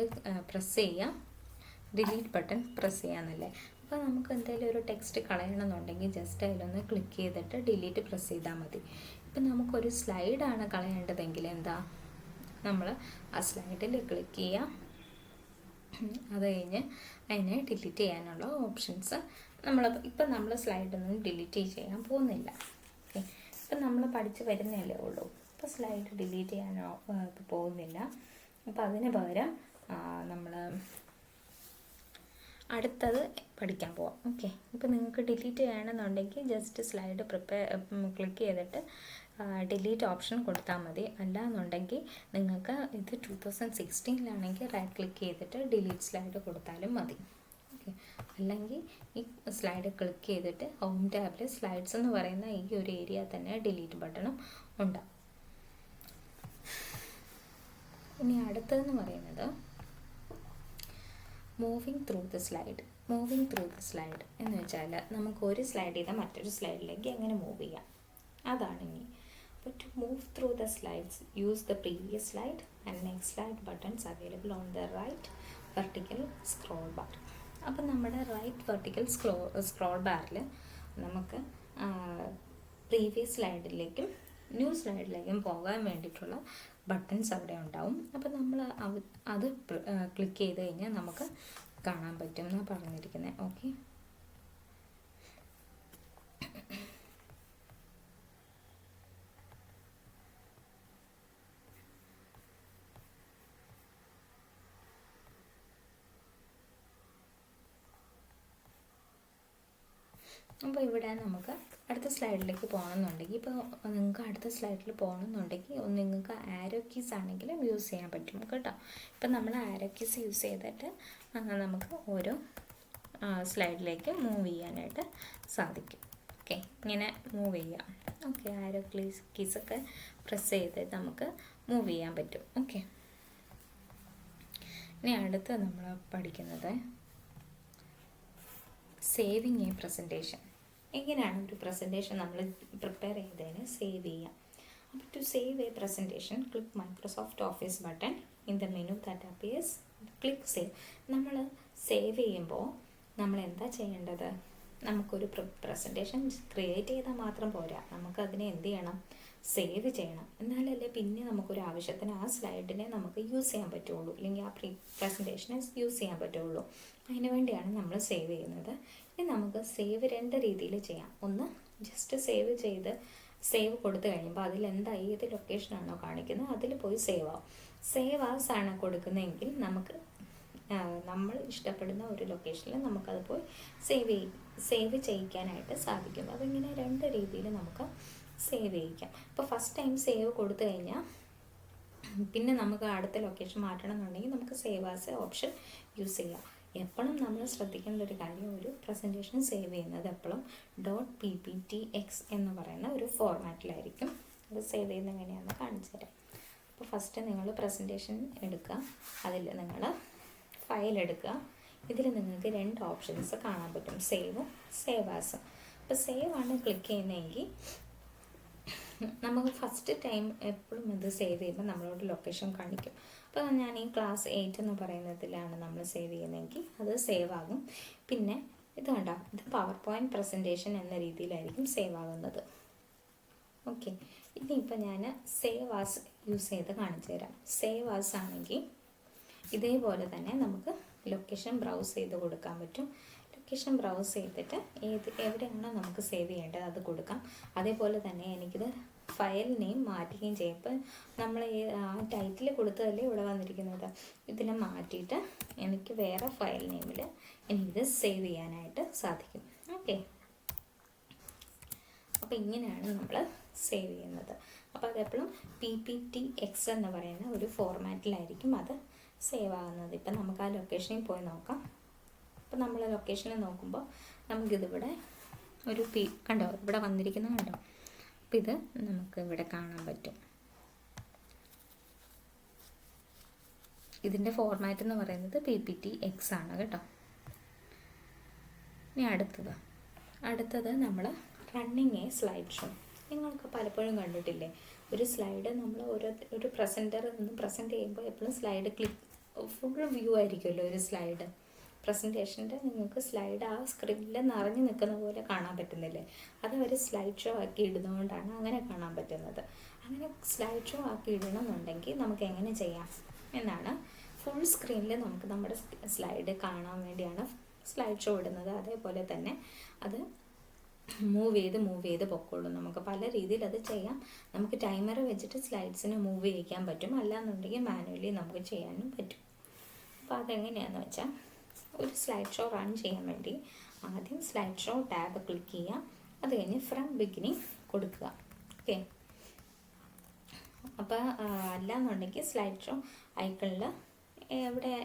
പ്രസ് ചെയ്യാം, ഡിലീറ്റ് ബട്ടൺ പ്രസ് ചെയ്യാമെന്നല്ലേ. അപ്പോൾ നമുക്ക് എന്തെങ്കിലും ഒരു ടെക്സ്റ്റ് കളയണമെന്നുണ്ടെങ്കിൽ ജസ്റ്റ് അതിലൊന്ന് ക്ലിക്ക് ചെയ്തിട്ട് ഡിലീറ്റ് പ്രസ് ചെയ്താൽ മതി. ഇപ്പം നമുക്കൊരു സ്ലൈഡാണ് കളയേണ്ടതെങ്കിൽ എന്താ, നമ്മൾ ആ സ്ലൈഡിൽ ക്ലിക്ക് ചെയ്യാം. അത് കഴിഞ്ഞ് അതിനെ ഡിലീറ്റ് ചെയ്യാനുള്ള ഓപ്ഷൻസ് ഇപ്പം നമ്മൾ സ്ലൈഡൊന്നും ഡിലീറ്റ് ചെയ്യാൻ പോകുന്നില്ല. ഓക്കെ, ഇപ്പം നമ്മൾ പഠിച്ച് വരുന്നതല്ലേ ഉള്ളൂ. ഇപ്പോൾ സ്ലൈഡ് ഡിലീറ്റ് ചെയ്യാനോ പോകുന്നില്ല. അപ്പോൾ അതിന് പകരം നമ്മൾ അടുത്തത് പഠിക്കാൻ പോവാം. ഓക്കെ, ഇപ്പോൾ നിങ്ങൾക്ക് ഡിലീറ്റ് ചെയ്യണമെന്നുണ്ടെങ്കിൽ ജസ്റ്റ് സ്ലൈഡ് ക്ലിക്ക് ചെയ്തിട്ട് ഡിലീറ്റ് ഓപ്ഷൻ കൊടുത്താൽ മതി. അല്ലാന്നുണ്ടെങ്കിൽ നിങ്ങൾക്ക് ഇത് 2016 റൈറ്റ് ക്ലിക്ക് ചെയ്തിട്ട് ഡിലീറ്റ് സ്ലൈഡ് കൊടുത്താലും മതി. ഓക്കെ, അല്ലെങ്കിൽ ഈ സ്ലൈഡ് ക്ലിക്ക് ചെയ്തിട്ട് ഹോം ടാബിൽ സ്ലൈഡ്സ് എന്ന് പറയുന്ന ഈ ഒരു ഏരിയ തന്നെ ഡിലീറ്റ് ബട്ടണും ഉണ്ടാവും. ഇനി അടുത്തതെന്ന് പറയുന്നത് moving through the slide. Moving through the slide എന്ന് വെച്ചാൽ നമുക്ക് ഒരു സ്ലൈഡിൽ നിന്ന് മറ്റൊരു സ്ലൈഡിലേക്ക് എങ്ങനെ മൂവ് ചെയ്യാം, അതാണ് ഇനി. അപ്പോൾ to move through the slides use the previous slide and next slide buttons available on the right vertical scroll bar. അപ്പം നമ്മുടെ റൈറ്റ് വെർട്ടിക്കൽ സ്ക്രോൾ ബാറിൽ നമുക്ക് പ്രീവിയസ് സ്ലൈഡിലേക്കും ന്യൂ സ്ലൈഡിലേക്കും പോകാൻ വേണ്ടിയിട്ടുള്ള ബട്ടൺസ് അവിടെ ഉണ്ടാവും. അപ്പോൾ നമ്മൾ അത് ക്ലിക്ക് ചെയ്ത് കഴിഞ്ഞാൽ നമുക്ക് കാണാൻ പറ്റും എന്നാണ് പറഞ്ഞിരിക്കുന്നത്. ഓക്കെ, അപ്പോൾ ഇവിടെ നമുക്ക് അടുത്ത സ്ലൈഡിലേക്ക് പോകണമെന്നുണ്ടെങ്കിൽ, ഇപ്പോൾ നിങ്ങൾക്ക് അടുത്ത സ്ലൈഡിൽ പോകണമെന്നുണ്ടെങ്കിൽ നിങ്ങൾക്ക് ആരോ കീസ് ആണെങ്കിലും യൂസ് ചെയ്യാൻ പറ്റും കേട്ടോ. ഇപ്പം നമ്മൾ ആരോ കീസ് യൂസ് ചെയ്തിട്ട് നമുക്ക് ഓരോ സ്ലൈഡിലേക്ക് മൂവ് ചെയ്യാനായിട്ട് സാധിക്കും. ഓക്കെ, ഇങ്ങനെ മൂവ് ചെയ്യാം. ഓക്കെ, ആരോ കീസൊക്കെ പ്രസ് ചെയ്ത് നമുക്ക് മൂവ് ചെയ്യാൻ പറ്റും. ഓക്കെ, ഇനി അടുത്ത് നമ്മൾ പഠിക്കുന്നത് സേവിങ് എ പ്രസൻറ്റേഷൻ. എങ്ങനെയാണ് ഒരു പ്രസൻറ്റേഷൻ നമ്മൾ പ്രിപ്പയർ ചെയ്തതിന് സേവ് ചെയ്യാം. അപ്പോൾ to save a presentation click Microsoft Office button in the menu that appears, click save. നമ്മൾ സേവ് ചെയ്യുമ്പോൾ നമ്മൾ എന്താ ചെയ്യേണ്ടത്? നമുക്കൊരു പ്രസൻറ്റേഷൻ ക്രിയേറ്റ് ചെയ്താൽ മാത്രം പോരാ, നമുക്കതിനെ എന്ത് ചെയ്യണം? സേവ് ചെയ്യണം. എന്നാലല്ലേ പിന്നെ നമുക്കൊരു ആവശ്യത്തിന് ആ സ്ലൈഡിനെ നമുക്ക് യൂസ് ചെയ്യാൻ പറ്റുള്ളൂ, അല്ലെങ്കിൽ ആ പ്രസൻറ്റേഷനെ യൂസ് ചെയ്യാൻ പറ്റുള്ളൂ. അതിന് വേണ്ടിയാണ് നമ്മൾ സേവ് ചെയ്യുന്നത്. ഇനി നമുക്ക് സേവ് 2 രീതിയിൽ ചെയ്യാം. ഒന്ന്, ജസ്റ്റ് സേവ് കൊടുത്തു കഴിയുമ്പോൾ അതിലെന്താ ഏത് ലൊക്കേഷനാണോ കാണിക്കുന്നത് അതിൽ പോയി സേവ് ആവും. സേവ് ആസ് ആണ് കൊടുക്കുന്നതെങ്കിൽ നമുക്ക് നമ്മൾ ഇഷ്ടപ്പെടുന്ന ഒരു ലൊക്കേഷനിൽ നമുക്കത് പോയി സേവ് ചെയ്യിക്കാനായിട്ട് സാധിക്കും. അതിങ്ങനെ 2 രീതിയിൽ നമുക്ക് സേവ് ചെയ്യിക്കാം. ഇപ്പോൾ ഫസ്റ്റ് ടൈം സേവ് കൊടുത്തു കഴിഞ്ഞാൽ പിന്നെ നമുക്ക് അടുത്ത ലൊക്കേഷൻ മാറ്റണം എന്നുണ്ടെങ്കിൽ നമുക്ക് സേവ് ആസ് ഓപ്ഷൻ യൂസ് ചെയ്യാം. എപ്പോഴും നമ്മൾ ശ്രദ്ധിക്കേണ്ട ഒരു കാര്യം, ഒരു പ്രസൻറ്റേഷൻ സേവ് ചെയ്യുന്നത് എപ്പോഴും .pptx എന്ന് പറയുന്ന ഒരു ഫോർമാറ്റിലായിരിക്കും. അത് സേവ് ചെയ്യുന്നത് എങ്ങനെയാണെന്ന് കാണിച്ചു തരാം. അപ്പോൾ ഫസ്റ്റ് നിങ്ങൾ പ്രസൻറ്റേഷൻ എടുക്കുക, അതിൽ നിങ്ങൾ ഫയൽ എടുക്കുക. ഇതിൽ നിങ്ങൾക്ക് 2 ഓപ്ഷൻസ് കാണാൻ പറ്റും, സേവും സേവ് ആസും. അപ്പോൾ സേവ് ആണ് ക്ലിക്ക് ചെയ്യുന്നതെങ്കിൽ നമുക്ക് ഫസ്റ്റ് ടൈം എപ്പോഴും ഇത് സേവ് ചെയ്യുമ്പോൾ നമ്മളോട് ലൊക്കേഷൻ കാണിക്കും. അപ്പോൾ ഞാൻ ഈ ക്ലാസ് 8 എന്ന് പറയുന്നതിലാണ് നമ്മൾ സേവ് ചെയ്യുന്നതെങ്കിൽ അത് സേവ് ആകും. പിന്നെ ഇത് കണ്ടോ, ഇത് പവർ പോയിൻറ്റ് പ്രസൻറ്റേഷൻ എന്ന രീതിയിലായിരിക്കും സേവ് ആകുന്നത്. ഓക്കെ, ഇനിയിപ്പോൾ ഞാൻ സേവ് ആസ് യൂസ് ചെയ്ത് കാണിച്ചു തരാം. സേവ് ആസ് ആണെങ്കിൽ ഇതേപോലെ തന്നെ നമുക്ക് ലൊക്കേഷൻ ബ്രൗസ് ചെയ്ത് കൊടുക്കാൻ പറ്റും. ലൊക്കേഷൻ ബ്രൗസ് ചെയ്തിട്ട് എവിടെയാണോ നമുക്ക് സേവ് ചെയ്യേണ്ടത് അത് കൊടുക്കാം. അതേപോലെ തന്നെ എനിക്കിത് ഫയൽ നെയിം മാറ്റുകയും ചെയ്യും. ഇപ്പം നമ്മൾ ആ ടൈറ്റിൽ കൊടുത്തതല്ലേ ഇവിടെ വന്നിരിക്കുന്നത്, ഇതിനെ മാറ്റിയിട്ട് എനിക്ക് വേറെ ഫയൽ നെയിമിൽ എനിക്കിത് സേവ് ചെയ്യാനായിട്ട് സാധിക്കും. ഓക്കെ, അപ്പോൾ ഇങ്ങനെയാണ് നമ്മൾ സേവ് ചെയ്യുന്നത്. അപ്പോൾ അതെപ്പോഴും PPTX എന്ന് പറയുന്ന ഒരു ഫോർമാറ്റിലായിരിക്കും അത് സേവ് ആകുന്നത്. ഇപ്പം നമുക്ക് ആ ലൊക്കേഷനിൽ പോയി നോക്കാം. അപ്പോൾ നമ്മൾ ലൊക്കേഷനിൽ നോക്കുമ്പോൾ നമുക്കിതിവിടെ ഒരു കണ്ടോ, ഇവിടെ വന്നിരിക്കുന്നത് കണ്ടോ. അപ്പോൾ ഇത് നമുക്ക് ഇവിടെ കാണാൻ പറ്റും. ഇതിൻ്റെ ഫോർമാറ്റ് എന്ന് പറയുന്നത് PPTX ആണ് കേട്ടോ. ഇനി അടുത്തത് നമ്മൾ റണ്ണിങ് എ സ്ലൈഡ് ഷോ. നിങ്ങൾക്ക് പലപ്പോഴും കണ്ടിട്ടില്ലേ, ഒരു സ്ലൈഡ് നമ്മൾ ഒരു പ്രസൻറ്ററിൽ നിന്ന് പ്രസൻറ്റ് ചെയ്യുമ്പോൾ എപ്പോഴും സ്ലൈഡ് ഫുൾ വ്യൂ ആയിരിക്കുമല്ലോ ഒരു സ്ലൈഡ് പ്രസൻറ്റേഷൻ്റെ. നിങ്ങൾക്ക് സ്ലൈഡ് ആ സ്ക്രീനിൽ നിറഞ്ഞു നിൽക്കുന്ന പോലെ കാണാൻ പറ്റുന്നില്ലേ, അത് അവർ സ്ലൈഡ് ഷോ ആക്കി ഇടുന്നതുകൊണ്ടാണ് അങ്ങനെ കാണാൻ പറ്റുന്നത്. അങ്ങനെ സ്ലൈഡ് ഷോ ആക്കി ഇടണമെന്നുണ്ടെങ്കിൽ നമുക്ക് എങ്ങനെ ചെയ്യാം എന്നാണ്. ഫുൾ സ്ക്രീനിൽ നമുക്ക് നമ്മുടെ സ്ലൈഡ് കാണാൻ വേണ്ടിയാണ് സ്ലൈഡ് ഷോ ഇടുന്നത്. അതേപോലെ തന്നെ അത് മൂവ് ചെയ്ത് പൊക്കോളും. നമുക്ക് പല രീതിയിൽ അത് ചെയ്യാം. നമുക്ക് ടൈമർ വെച്ചിട്ട് സ്ലൈഡ്സിനെ മൂവ് ചെയ്യിക്കാൻ പറ്റും, അല്ലാന്നുണ്ടെങ്കിൽ മാനുവലി നമുക്ക് ചെയ്യാനും പറ്റും. അപ്പോൾ അതെങ്ങനെയാണെന്ന് വെച്ചാൽ, ഒരു സ്ലൈഡ് ഷോ റൺ ചെയ്യാൻ വേണ്ടി ആദ്യം സ്ലൈഡ് ഷോ ടാബ് ക്ലിക്ക് ചെയ്യുക. അത് കഴിഞ്ഞ് ഫ്രം ബിഗിനിങ് കൊടുക്കുക. ഓക്കെ, അപ്പോൾ അല്ലാന്നുണ്ടെങ്കിൽ സ്ലൈഡ് ഷോ ഐക്കണിൽ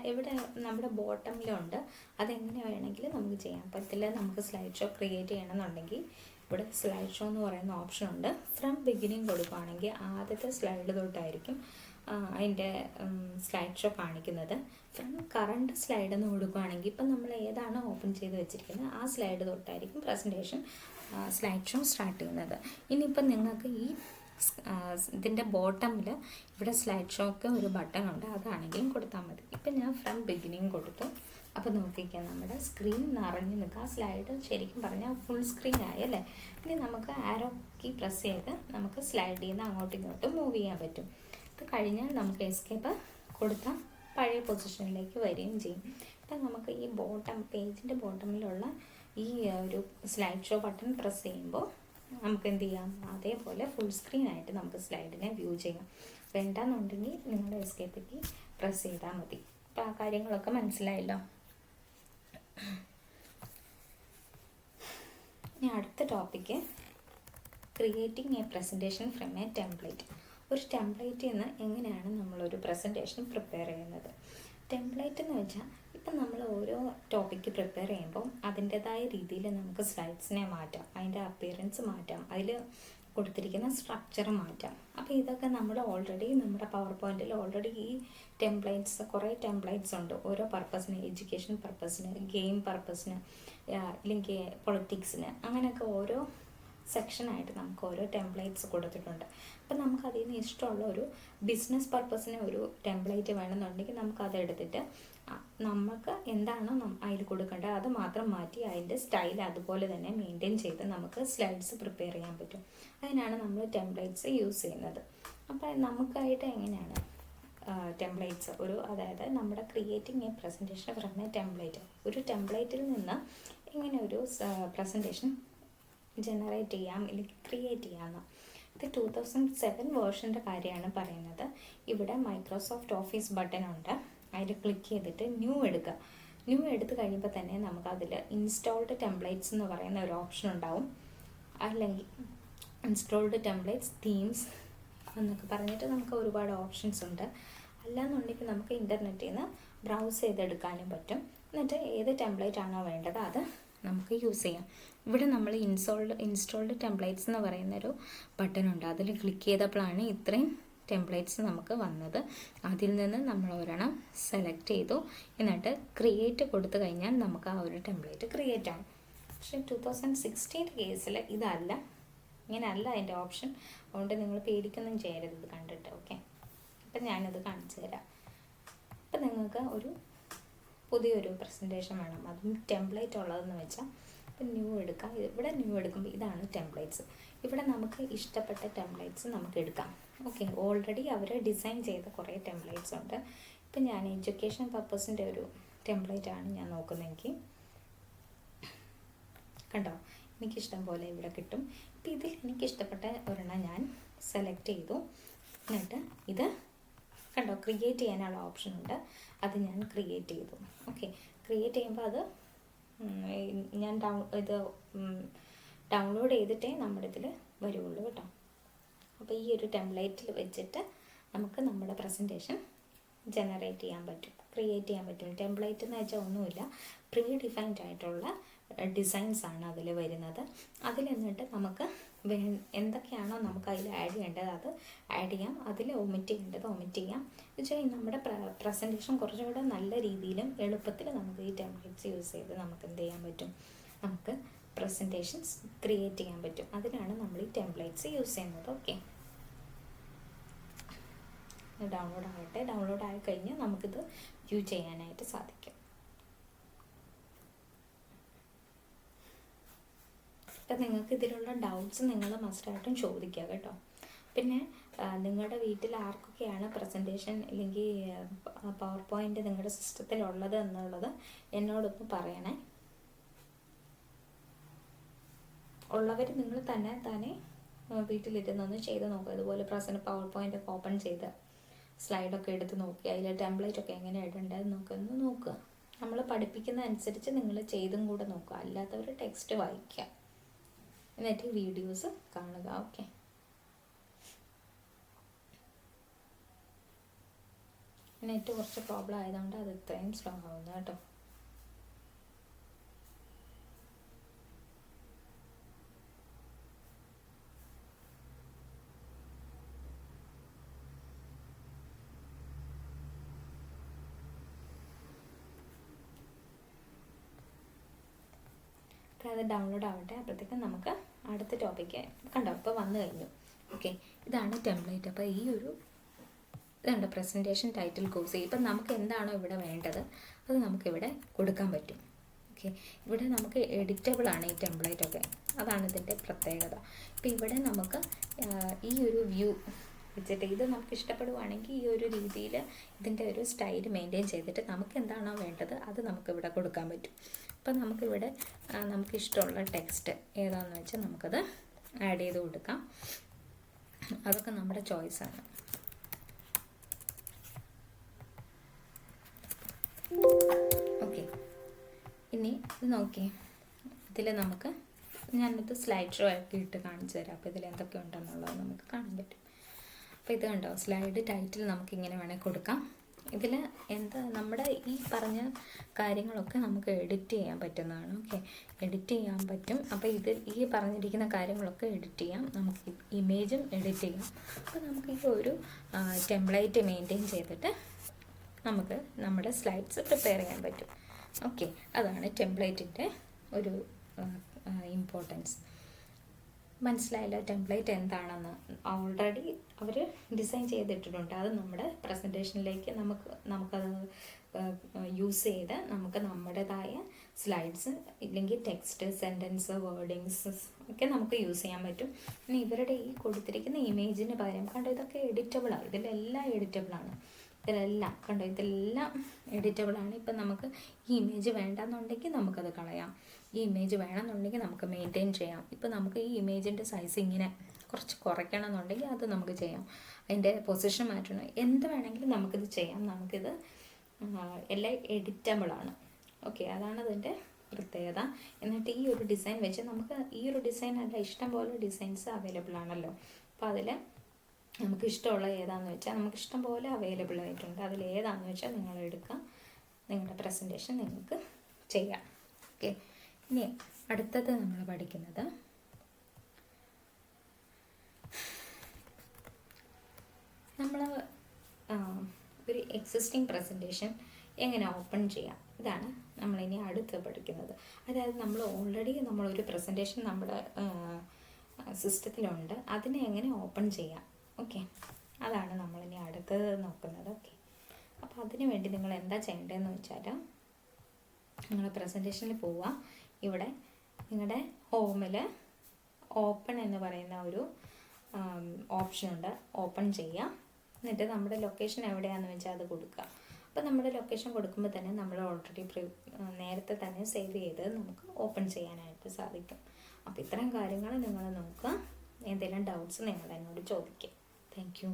എവിടെ നമ്മുടെ ബോട്ടമിലുണ്ട്, അതെങ്ങനെ വേണമെങ്കിലും നമുക്ക് ചെയ്യാം. അപ്പോൾ ഇതിൽ നമുക്ക് സ്ലൈഡ് ഷോ ക്രിയേറ്റ് ചെയ്യണമെന്നുണ്ടെങ്കിൽ ഇവിടെ സ്ലൈഡ് ഷോ എന്ന് പറയുന്ന ഓപ്ഷൻ ഉണ്ട്. ഫ്രം ബിഗിനിങ് കൊടുക്കുകയാണെങ്കിൽ ആദ്യത്തെ സ്ലൈഡ് തൊട്ടായിരിക്കും അതിൻ്റെ സ്ലൈഡ് ഷോ കാണിക്കുന്നത്. ഫ്രം കറണ്ട് സ്ലൈഡ് എന്ന് കൊടുക്കുകയാണെങ്കിൽ ഇപ്പം നമ്മൾ ഏതാണോ ഓപ്പൺ ചെയ്ത് വെച്ചിരിക്കുന്നത് ആ സ്ലൈഡ് തൊട്ടായിരിക്കും പ്രസൻറ്റേഷൻ സ്ലൈഡ് ഷോ സ്റ്റാർട്ട് ചെയ്യുന്നത്. ഇനിയിപ്പം നിങ്ങൾക്ക് ഈ ഇതിൻ്റെ ബോട്ടമിൽ ഇവിടെ സ്ലൈഡ് ഷോക്ക് ഒരു ബട്ടൺ ഉണ്ട്, അതാണെങ്കിലും കൊടുത്താൽ മതി. ഇപ്പം ഞാൻ ഫ്രം ബിഗിനിങ് കൊടുത്തു. അപ്പോൾ നോക്കിക്കാം, നമ്മുടെ സ്ക്രീൻ നിറഞ്ഞു നിൽക്കുക. ആ സ്ലൈഡ് ശരിക്കും പറഞ്ഞാൽ ഫുൾ സ്ക്രീൻ ആയല്ലേ. ഇനി നമുക്ക് ആരോ കീ പ്രസ് ചെയ്ത് നമുക്ക് സ്ലൈഡിൽ നിന്ന് അങ്ങോട്ടും ഇങ്ങോട്ടും മൂവ് ചെയ്യാൻ പറ്റും. ഇത് കഴിഞ്ഞാൽ നമുക്ക് എസ്കേപ്പ് കൊടുത്താൽ പഴയ പൊസിഷനിലേക്ക് വരികയും ചെയ്യും. ഇപ്പം നമുക്ക് ഈ പേജിൻ്റെ ബോട്ടമിലുള്ള ഈ ഒരു സ്ലൈഡ് ഷോ ബട്ടൺ പ്രസ് ചെയ്യുമ്പോൾ നമുക്ക് എന്ത് ചെയ്യാം, അതേപോലെ ഫുൾ സ്ക്രീൻ ആയിട്ട് നമുക്ക് സ്ലൈഡിനെ വ്യൂ ചെയ്യാം. വേണ്ടാന്നുണ്ടെങ്കിൽ നിങ്ങൾ എസ്കേപ്പ് കീ പ്രസ് ചെയ്താൽ മതി. അപ്പോൾ ആ കാര്യങ്ങളൊക്കെ മനസ്സിലായല്ലോ. ഇനി അടുത്ത topic, creating A presentation from A template. ഒരു ടെംപ്ലേറ്റിൽ നിന്ന് എങ്ങനെയാണ് നമ്മളൊരു പ്രസൻറ്റേഷൻ പ്രിപ്പയർ ചെയ്യുന്നത്. ടെംപ്ലേറ്റ് എന്ന് വെച്ചാൽ ഇപ്പം നമ്മൾ ഓരോ ടോപ്പിക്ക് പ്രിപ്പയർ ചെയ്യുമ്പോൾ അതിൻ്റെതായ രീതിയിൽ നമുക്ക് സ്ലൈഡ്സിനെ മാറ്റാം, അതിൻ്റെ അപ്പിയറൻസ് മാറ്റാം, അതിൽ കൊടുത്തിരിക്കുന്ന സ്ട്രക്ചർ മാറ്റാം. അപ്പോൾ ഇതൊക്കെ നമ്മുടെ പവർ പോയിൻറ്റിൽ ഓൾറെഡി ഈ കുറേ ടെംപ്ലേറ്റ്സ് ഉണ്ട്. ഓരോ പർപ്പസിന്, എഡ്യൂക്കേഷൻ പർപ്പസിന്, ഗെയിം പർപ്പസിന്, അല്ലെങ്കിൽ പൊളിറ്റിക്സിന്, അങ്ങനെയൊക്കെ ഓരോ സെക്ഷനായിട്ട് നമുക്ക് ഓരോ ടെംപ്ലേറ്റ്സ് കൊടുത്തിട്ടുണ്ട്. അപ്പം നമുക്ക് അതിൽ നിന്ന് ഇഷ്ടമുള്ള ഒരു ബിസിനസ് പർപ്പസിന് ഒരു ടെംപ്ലേറ്റ് വേണമെന്നുണ്ടെങ്കിൽ നമുക്കതെടുത്തിട്ട് നമുക്ക് എന്താണോ അതിൽ കൊടുക്കേണ്ടത് അത് മാത്രം മാറ്റി അതിൻ്റെ സ്റ്റൈൽ അതുപോലെ തന്നെ മെയിൻറ്റെയിൻ ചെയ്ത് നമുക്ക് സ്ലൈഡ്സ് പ്രിപ്പയർ ചെയ്യാൻ പറ്റും. അതിനാണ് നമ്മൾ ടെംപ്ലേറ്റ്സ് യൂസ് ചെയ്യുന്നത്. അപ്പോൾ നമുക്കായിട്ട് എങ്ങനെയാണ് ടെംപ്ലേറ്റ്സ് അതായത് നമ്മുടെ creating A presentation from A template, ഒരു ടെംപ്ലേറ്റിൽ നിന്ന് എങ്ങനെ ഒരു പ്രസൻറ്റേഷൻ ജനറേറ്റ് ചെയ്യാം അല്ലെങ്കിൽ ക്രിയേറ്റ് ചെയ്യാമെന്ന്. ഇത് 2007 വേർഷൻ്റെ കാര്യമാണ് പറയുന്നത്. ഇവിടെ മൈക്രോസോഫ്റ്റ് ഓഫീസ് ബട്ടൺ ഉണ്ട്, അതിൽ ക്ലിക്ക് ചെയ്തിട്ട് ന്യൂ എടുക്കുക. ന്യൂ എടുത്ത് കഴിയുമ്പോൾ തന്നെ നമുക്കതിൽ ഇൻസ്റ്റാൾഡ് ടെംപ്ലേറ്റ്സ് എന്ന് പറയുന്ന ഒരു ഓപ്ഷൻ ഉണ്ടാവും. അല്ലെങ്കിൽ ഇൻസ്റ്റാൾഡ് ടെംപ്ലേറ്റ്സ്, തീംസ് എന്നൊക്കെ പറഞ്ഞിട്ട് നമുക്ക് ഒരുപാട് ഓപ്ഷൻസ് ഉണ്ട്. അല്ലാന്നുണ്ടെങ്കിൽ നമുക്ക് ഇൻ്റർനെറ്റിൽ നിന്ന് ബ്രൗസ് ചെയ്തെടുക്കാനും പറ്റും. എന്നിട്ട് ഏത് ടെംപ്ലേറ്റ് ആണോ വേണ്ടത് അത് നമുക്ക് യൂസ് ചെയ്യാം. ഇവിടെ നമ്മൾ ഇൻസ്റ്റാൾഡ് ടെംപ്ലേറ്റ്സ് എന്ന് പറയുന്നൊരു ബട്ടൺ ഉണ്ട്, അതിൽ ക്ലിക്ക് ചെയ്തപ്പോഴാണ് ഇത്രയും ടെംപ്ലേറ്റ്സ് നമുക്ക് വന്നത്. അതിൽ നിന്ന് നമ്മൾ ഒരെണ്ണം സെലക്ട് ചെയ്തു, എന്നിട്ട് ക്രിയേറ്റ് കൊടുത്തു കഴിഞ്ഞാൽ നമുക്ക് ആ ഒരു ടെംപ്ലേറ്റ് ക്രിയേറ്റ് ആവും. പക്ഷേ 2016 കേസിൽ ഇതല്ല, ഇങ്ങനെയല്ല അതിൻ്റെ ഓപ്ഷൻ. അതുകൊണ്ട് നിങ്ങൾ പേടിക്കൊന്നും ചെയ്യരുത് ഇത് കണ്ടിട്ട്. ഓക്കെ, അപ്പം ഞാനത് കാണിച്ചു തരാം. അപ്പം നിങ്ങൾക്ക് ഒരു പുതിയൊരു പ്രസൻറ്റേഷൻ വേണം, അതും ടെംപ്ലേറ്റ് ഉള്ളതെന്ന് വെച്ചാൽ ഇപ്പം ന്യൂ എടുക്കാം. ഇവിടെ ന്യൂ എടുക്കുമ്പോൾ ഇതാണ് ടെംപ്ലേറ്റ്സ്. ഇവിടെ നമുക്ക് ഇഷ്ടപ്പെട്ട ടെംപ്ലേറ്റ്സ് നമുക്ക് എടുക്കാം. ഓക്കെ, ഓൾറെഡി അവർ ഡിസൈൻ ചെയ്ത കുറേ ടെംപ്ലേറ്റ്സ് ഉണ്ട്. ഇപ്പം ഞാൻ എഡ്യൂക്കേഷൻ പർപ്പസിൻ്റെ ഒരു ടെംപ്ലേറ്റാണ് ഞാൻ നോക്കുന്നതെങ്കിൽ കണ്ടോ, എനിക്കിഷ്ടം പോലെ ഇവിടെ കിട്ടും. ഇപ്പം ഇതിൽ എനിക്കിഷ്ടപ്പെട്ട ഒരെണ്ണം ഞാൻ സെലക്ട് ചെയ്തു. എന്നിട്ട് ഇത് കണ്ടോ, ക്രിയേറ്റ് ചെയ്യാനുള്ള ഓപ്ഷൻ ഉണ്ട്, അത് ഞാൻ ക്രിയേറ്റ് ചെയ്തു. ഓക്കെ, ക്രിയേറ്റ് ചെയ്യുമ്പോൾ അത് ഞാൻ ഡൗൺലോഡ് ചെയ്തിട്ടേ നമ്മുടെ ഇതിൽ വരുള്ളൂ കേട്ടോ. അപ്പോൾ ഈ ഒരു ടെംപ്ലേറ്റിൽ വെച്ചിട്ട് നമുക്ക് നമ്മുടെ പ്രസൻറ്റേഷൻ ജനറേറ്റ് ചെയ്യാൻ പറ്റും, ക്രിയേറ്റ് ചെയ്യാൻ പറ്റും. ടെംപ്ലേറ്റ് എന്ന് വെച്ചാൽ ഒന്നുമില്ല, പ്രീ ഡിഫൈൻഡ് ആയിട്ടുള്ള ഡിസൈൻസ് ആണ് അതിൽ വരുന്നത്. അതിൽ എന്നിട്ട് നമുക്ക് എന്തൊക്കെയാണോ നമുക്ക് അതിൽ ആഡ് ചെയ്യേണ്ടത് അത് ആഡ് ചെയ്യാം, അതിൽ ഒമിറ്റ് ചെയ്യേണ്ടത് ഒമിറ്റ് ചെയ്യാം. വെച്ചാൽ നമ്മുടെ പ്രസൻറ്റേഷൻ കുറച്ചുകൂടെ നല്ല രീതിയിലും എളുപ്പത്തിൽ നമുക്ക് ഈ ടെംപ്ലേറ്റ്സ് യൂസ് ചെയ്ത് നമുക്ക് എന്ത് ചെയ്യാൻ പറ്റും, നമുക്ക് പ്രസൻറ്റേഷൻസ് ക്രിയേറ്റ് ചെയ്യാൻ പറ്റും. അതിനാണ് നമ്മൾ ഈ ടെംപ്ലേറ്റ്സ് യൂസ് ചെയ്യുന്നത്. ഓക്കെ, ഡൗൺലോഡ് ആകട്ടെ. ഡൗൺലോഡ് ആയി കഴിഞ്ഞാൽ നമുക്കിത് വ്യൂ ചെയ്യാനായിട്ട് സാധിക്കും. അപ്പം നിങ്ങൾക്ക് ഇതിലുള്ള ഡൗട്ട്സ് നിങ്ങൾ മസ്റ്റായിട്ടും ചോദിക്കുക കേട്ടോ. പിന്നെ നിങ്ങളുടെ വീട്ടിൽ ആർക്കൊക്കെയാണ് പ്രസൻറ്റേഷൻ അല്ലെങ്കിൽ പവർ പോയിൻ്റ് നിങ്ങളുടെ സിസ്റ്റത്തിലുള്ളത് എന്നുള്ളത് എന്നോടൊന്ന് പറയണേ. ഉള്ളവർ നിങ്ങൾ തന്നെ വീട്ടിലിരുന്നൊന്ന് ചെയ്ത് നോക്കുക. അതുപോലെ പവർ പോയിൻ്റ് ഒക്കെ ഓപ്പൺ ചെയ്ത് സ്ലൈഡൊക്കെ എടുത്ത് നോക്കി അതിൽ ടെംപ്ലേറ്റൊക്കെ എങ്ങനെ ഇടേണ്ടതെന്ന് നോക്കുക. നമ്മൾ പഠിപ്പിക്കുന്ന അനുസരിച്ച് നിങ്ങൾ ചെയ്തും കൂടെ നോക്കുക. അല്ലാത്തവർ ടെക്സ്റ്റ് വായിക്കുക, എന്നിട്ട് വീഡിയോസ് കാണുക. ഓക്കെ, നെറ്റ് കുറച്ച് പ്രോബ്ലം ആയതുകൊണ്ട് അത് ഇത്രയും സ്ലോ ആവുന്നു കേട്ടോ. അപ്പോൾ അത് ഡൗൺലോഡ് ആവട്ടെ. അപ്പോഴത്തേക്കും നമുക്ക് അടുത്ത ടോപ്പിക്ക് കണ്ടോ, ഇപ്പോൾ വന്നു കഴിഞ്ഞു. ഓക്കെ, ഇതാണ് ടെംപ്ലേറ്റ്. അപ്പോൾ ഈ ഒരു ഇതുണ്ട് പ്രസൻറ്റേഷൻ ടൈറ്റിൽ കോഴ്സ്. ഇപ്പം നമുക്ക് എന്താണോ ഇവിടെ വേണ്ടത് അത് നമുക്കിവിടെ കൊടുക്കാൻ പറ്റും. ഓക്കെ, ഇവിടെ നമുക്ക് എഡിറ്റബിൾ ആണ് ഈ ടെംപ്ലേറ്റ് ഒക്കെ, അതാണ് ഇതിൻ്റെ പ്രത്യേകത. ഇപ്പോൾ ഇവിടെ നമുക്ക് ഈ ഒരു വ്യൂ വെച്ചിട്ട് ഇത് നമുക്ക് ഇഷ്ടപ്പെടുവാണെങ്കിൽ ഈ ഒരു രീതിയിൽ ഇതിൻ്റെ ഒരു സ്റ്റൈൽ മെയിൻറ്റെയിൻ ചെയ്തിട്ട് നമുക്ക് എന്താണോ വേണ്ടത് അത് നമുക്കിവിടെ കൊടുക്കാൻ പറ്റും. അപ്പം നമുക്കിവിടെ നമുക്കിഷ്ടമുള്ള ടെക്സ്റ്റ് ഏതാണെന്ന് വെച്ചാൽ നമുക്കത് ആഡ് ചെയ്ത് കൊടുക്കാം. അതൊക്കെ നമ്മുടെ ചോയ്സാണ്. ഓക്കെ, ഇനി ഇത് നോക്കി, ഇതിൽ നമുക്ക് ഞാനിത് സ്ലൈഡ് ഷോ ആക്കി ഇട്ട് കാണിച്ചു തരാം. അപ്പോൾ ഇതിൽ എന്തൊക്കെ ഉണ്ടെന്നുള്ളത് നമുക്ക് കാണാൻ പറ്റും. അപ്പോൾ ഇത് കണ്ടോ, സ്ലൈഡ് ടൈറ്റിൽ നമുക്കിങ്ങനെ വേണേൽ കൊടുക്കാം. ഇതിൽ നമ്മുടെ ഈ പറഞ്ഞ കാര്യങ്ങളൊക്കെ നമുക്ക് എഡിറ്റ് ചെയ്യാൻ പറ്റുന്നതാണ്. ഓക്കെ, എഡിറ്റ് ചെയ്യാൻ പറ്റും. അപ്പോൾ ഈ പറഞ്ഞിരിക്കുന്ന കാര്യങ്ങളൊക്കെ എഡിറ്റ് ചെയ്യാം. നമുക്ക് ഇമേജും എഡിറ്റ് ചെയ്യാം. അപ്പോൾ നമുക്ക് ഈ ഒരു ടെംപ്ലേറ്റ് മെയിൻറ്റെയിൻ ചെയ്തിട്ട് നമുക്ക് നമ്മുടെ സ്ലൈഡ്സ് പ്രിപ്പയർ ചെയ്യാൻ പറ്റും. ഓക്കെ, അതാണ് ടെംപ്ലേറ്റിൻ്റെ ഒരു ഇമ്പോർട്ടൻസ്. മനസ്സിലായല്ലോ ടെംപ്ലേറ്റ് എന്താണെന്ന്. ഓൾറെഡി അവർ ഡിസൈൻ ചെയ്തിട്ടിട്ടുണ്ട്. അത് നമ്മുടെ പ്രസൻറ്റേഷനിലേക്ക് നമുക്കത് യൂസ് ചെയ്ത് നമുക്ക് നമ്മുടേതായ സ്ലൈഡ്സ് ഇല്ലെങ്കിൽ ടെക്സ്റ്റ്, സെൻറ്റൻസ്, വേർഡിങ്സ് ഒക്കെ നമുക്ക് യൂസ് ചെയ്യാൻ പറ്റും. ഇനി ഇവരുടെ ഈ കൊടുത്തിരിക്കുന്ന ഇമേജിന് പകരം കണ്ടോ, ഇതൊക്കെ എഡിറ്റബിളാണ്. ഇതിലെല്ലാം എഡിറ്റബിളാണ്. ഇതിലെല്ലാം കണ്ടോ, ഇതെല്ലാം എഡിറ്റബിളാണ്. ഇപ്പം നമുക്ക് ഈ ഇമേജ് വേണ്ടെന്നുണ്ടെങ്കിൽ നമുക്കത് കളയാം. ഈ ഇമേജ് വേണമെന്നുണ്ടെങ്കിൽ നമുക്ക് മെയിൻറ്റെയിൻ ചെയ്യാം. ഇപ്പം നമുക്ക് ഈ ഇമേജിൻ്റെ സൈസ് ഇങ്ങനെ കുറച്ച് കുറയ്ക്കണം എന്നുണ്ടെങ്കിൽ അത് നമുക്ക് ചെയ്യാം. അതിൻ്റെ പൊസിഷൻ മാറ്റണം, എന്ത് വേണമെങ്കിലും നമുക്കിത് ചെയ്യാം. നമുക്കിത് എല്ലാം എഡിറ്റബിളാണ്. ഓക്കെ, അതാണ് അതിൻ്റെ പ്രത്യേകത. എന്നിട്ട് ഈ ഒരു ഡിസൈൻ വെച്ച് നമുക്ക് ഈ ഒരു ഡിസൈൻ അല്ല, ഇഷ്ടം പോലെ ഡിസൈൻസ് അവൈലബിൾ ആണല്ലോ. അപ്പോൾ അതിൽ നമുക്ക് ഇഷ്ടമുള്ള ഏതാണെന്ന് വെച്ചാൽ നമുക്ക് ഇഷ്ടം പോലെ അവൈലബിൾ ആയിട്ടുണ്ട്. അതിൽ ഏതാണെന്ന് വെച്ചാൽ നിങ്ങൾ എടുക്കുക, നിങ്ങളുടെ പ്രസൻറ്റേഷൻ നിങ്ങൾക്ക് ചെയ്യാം. ഓക്കെ, ഇനി അടുത്തത് നമ്മൾ പഠിക്കുന്നത് നമ്മൾ ഒരു എക്സിസ്റ്റിംഗ് പ്രസൻറ്റേഷൻ എങ്ങനെ ഓപ്പൺ ചെയ്യാം. ഇതാണ് നമ്മളിനി അടുത്ത് പഠിക്കുന്നത്. അതായത് നമ്മളൊരു പ്രസൻറ്റേഷൻ നമ്മുടെ സിസ്റ്റത്തിലുണ്ട്, അതിനെ എങ്ങനെ ഓപ്പൺ ചെയ്യാം. ഓക്കെ, അതാണ് നമ്മളിനി അടുത്തത് നോക്കുന്നത്. ഓക്കെ, അപ്പോൾ അതിന് വേണ്ടി നിങ്ങൾ എന്താ ചെയ്യേണ്ടതെന്ന് വെച്ചാൽ നിങ്ങൾ പ്രസൻറ്റേഷനിൽ പോവുക. ഇവിടെ നിങ്ങളുടെ ഹോമിൽ ഓപ്പൺ എന്ന് പറയുന്ന ഒരു ഓപ്ഷനുണ്ട്. ഓപ്പൺ ചെയ്യുക. എന്നിട്ട് നമ്മുടെ ലൊക്കേഷൻ എവിടെയാണെന്ന് വെച്ചാൽ അത് കൊടുക്കുക. അപ്പോൾ നമ്മുടെ ലൊക്കേഷൻ കൊടുക്കുമ്പോൾ തന്നെ നമ്മൾ ഓൾറെഡി നേരത്തെ തന്നെ സേവ് ചെയ്ത് നമുക്ക് ഓപ്പൺ ചെയ്യാനായിട്ട് സാധിക്കും. അപ്പോൾ ഇത്തരം കാര്യങ്ങൾ നിങ്ങൾ നോക്കുക. എന്തെങ്കിലും ഡൗട്ട്സ് നിങ്ങൾ എന്നോട് ചോദിക്കുക. Thank you.